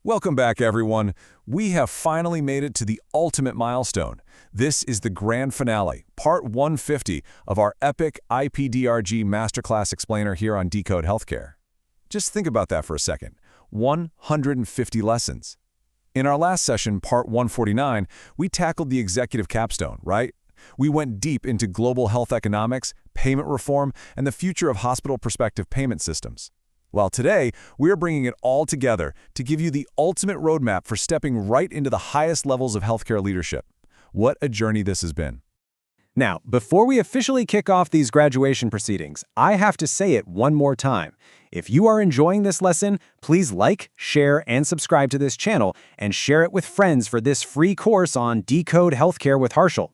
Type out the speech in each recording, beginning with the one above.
Welcome back, everyone. We have finally made it to the ultimate milestone. This is the grand finale, part 150 of our epic IPDRG Masterclass Explainer here on Decode Healthcare. Just think about that for a second. 150 lessons. In our last session, part 149, we tackled the executive capstone, right? We went deep into global health economics, payment reform, and the future of hospital prospective payment systems. Well, today, we're bringing it all together to give you the ultimate roadmap for stepping right into the highest levels of healthcare leadership. What a journey this has been. Now, before we officially kick off these graduation proceedings, I have to say it one more time. If you are enjoying this lesson, please like, share, and subscribe to this channel, and share it with friends for this free course on Decode Healthcare with Harshal.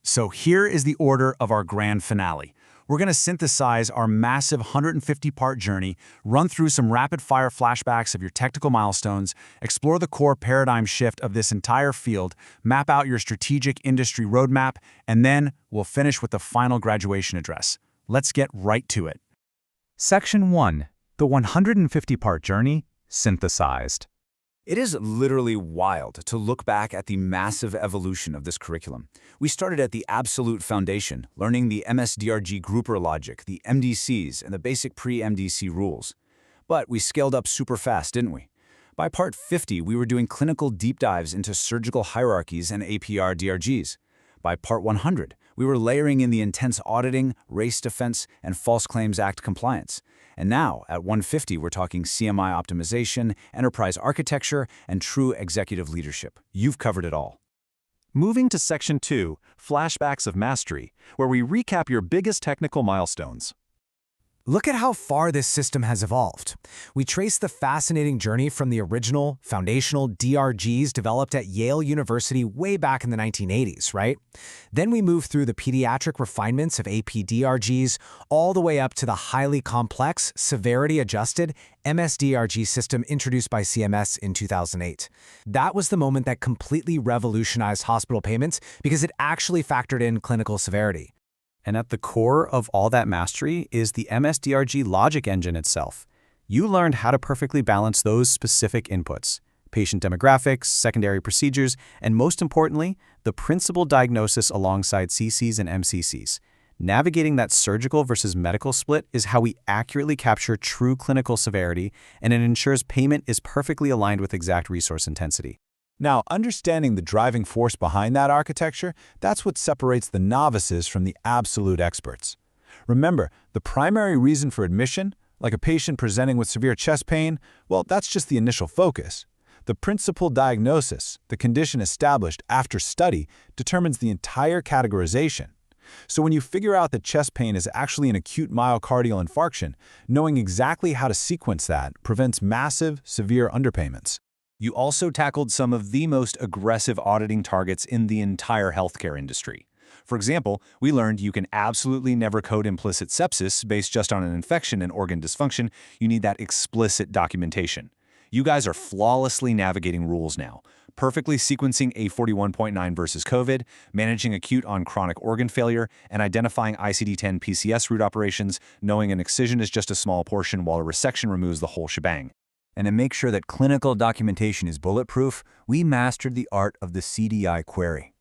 So here is the order of our grand finale. We're going to synthesize our massive 150-part journey, run through some rapid-fire flashbacks of your technical milestones, explore the core paradigm shift of this entire field, map out your strategic industry roadmap, and then we'll finish with the final graduation address. Let's get right to it. Section 1. The 150-part journey, synthesized. It is literally wild to look back at the massive evolution of this curriculum. We started at the absolute foundation, learning the IPDRG grouper logic, the MDCs, and the basic pre-MDC rules. But we scaled up super fast, didn't we? By part 50, we were doing clinical deep dives into surgical hierarchies and IPDRGs. By part 100, we were layering in the intense auditing, race defense, and False Claims Act compliance. And now, at 150, we're talking CMI optimization, enterprise architecture, and true executive leadership. You've covered it all. Moving to Section 2, Flashbacks of Mastery, where we recap your biggest technical milestones. Look at how far this system has evolved. We trace the fascinating journey from the original, foundational DRGs developed at Yale University way back in the 1980s, right? Then we move through the pediatric refinements of IPDRGs all the way up to the highly complex, severity-adjusted MSDRG system introduced by CMS in 2008. That was the moment that completely revolutionized hospital payments because it actually factored in clinical severity. And at the core of all that mastery is the MSDRG logic engine itself. You learned how to perfectly balance those specific inputs, patient demographics, secondary procedures, and most importantly, the principal diagnosis alongside CCs and MCCs. Navigating that surgical versus medical split is how we accurately capture true clinical severity, and it ensures payment is perfectly aligned with exact resource intensity. Now, understanding the driving force behind that architecture, that's what separates the novices from the absolute experts. Remember, the primary reason for admission, like a patient presenting with severe chest pain, well, that's just the initial focus. The principal diagnosis, the condition established after study, determines the entire categorization. So when you figure out that chest pain is actually an acute myocardial infarction, knowing exactly how to sequence that prevents massive, severe underpayments. You also tackled some of the most aggressive auditing targets in the entire healthcare industry. For example, we learned you can absolutely never code implicit sepsis based just on an infection and organ dysfunction. You need that explicit documentation. You guys are flawlessly navigating rules now, perfectly sequencing A41.9 versus COVID, managing acute on chronic organ failure, and identifying ICD-10 PCS route operations, knowing an excision is just a small portion while a resection removes the whole shebang. And to make sure that clinical documentation is bulletproof, we mastered the art of the CDI query.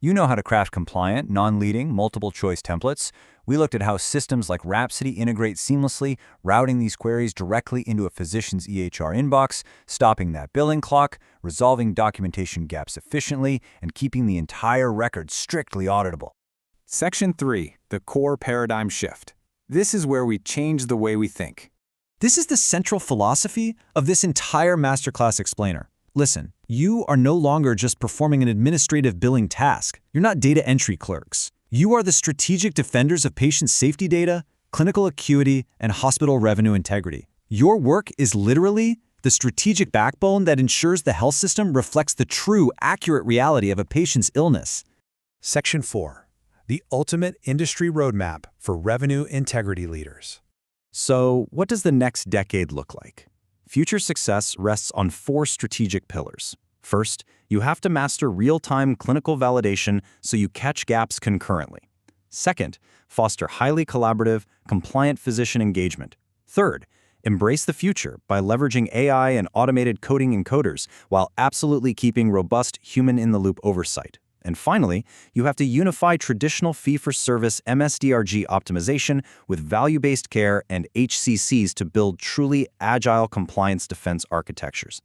You know how to craft compliant, non-leading, multiple-choice templates. We looked at how systems like Rhapsody integrate seamlessly, routing these queries directly into a physician's EHR inbox, stopping that billing clock, resolving documentation gaps efficiently, and keeping the entire record strictly auditable. Section 3. The core paradigm shift. This is where we change the way we think. This is the central philosophy of this entire Masterclass explainer. Listen, you are no longer just performing an administrative billing task. You're not data entry clerks. You are the strategic defenders of patient safety data, clinical acuity, and hospital revenue integrity. Your work is literally the strategic backbone that ensures the health system reflects the true, accurate reality of a patient's illness. Section 4. The ultimate industry roadmap for revenue integrity leaders. So, what does the next decade look like? Future success rests on 4 strategic pillars. First, you have to master real-time clinical validation so you catch gaps concurrently. Second, foster highly collaborative, compliant physician engagement. Third, Embrace the future by leveraging AI and automated coding encoders while absolutely keeping robust human-in-the-loop oversight. And finally, you have to unify traditional fee-for-service MSDRG optimization with value-based care and HCCs to build truly agile compliance defense architectures.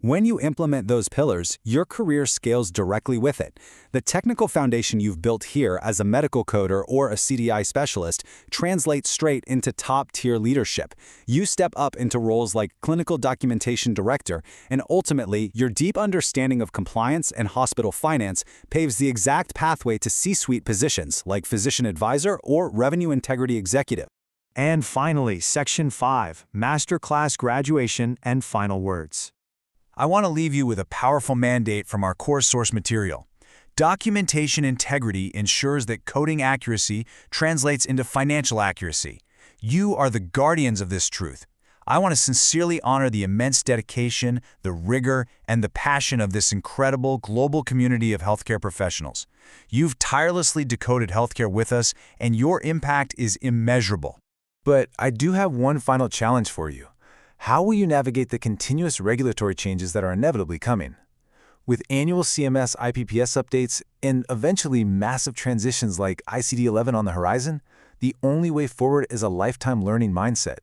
When you implement those pillars, your career scales directly with it. The technical foundation you've built here as a medical coder or a CDI specialist translates straight into top-tier leadership. You step up into roles like clinical documentation director, and ultimately, your deep understanding of compliance and hospital finance paves the exact pathway to C-suite positions like physician advisor or revenue integrity executive. And finally, Section 5, Masterclass Graduation and Final Words. I want to leave you with a powerful mandate from our core source material. Documentation integrity ensures that coding accuracy translates into financial accuracy. You are the guardians of this truth. I want to sincerely honor the immense dedication, the rigor, and the passion of this incredible global community of healthcare professionals. You've tirelessly decoded healthcare with us, and your impact is immeasurable. But I do have one final challenge for you. How will you navigate the continuous regulatory changes that are inevitably coming? With annual CMS IPPS updates and eventually massive transitions like ICD-11 on the horizon, the only way forward is a lifetime learning mindset.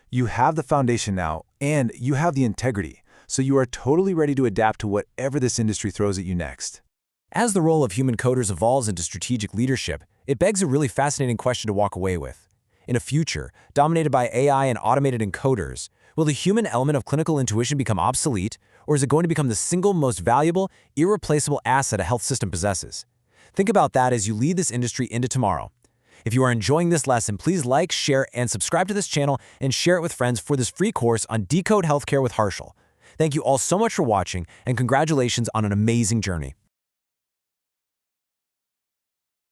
You have the foundation now, and you have the integrity, so you are totally ready to adapt to whatever this industry throws at you next. As the role of human coders evolves into strategic leadership, it begs a really fascinating question to walk away with. In a future dominated by AI and automated encoders, will the human element of clinical intuition become obsolete, or is it going to become the single most valuable, irreplaceable asset a health system possesses? Think about that as you lead this industry into tomorrow. If you are enjoying this lesson, please like, share, and subscribe to this channel and share it with friends for this free course on Decode Healthcare with Harshal. Thank you all so much for watching, and congratulations on an amazing journey.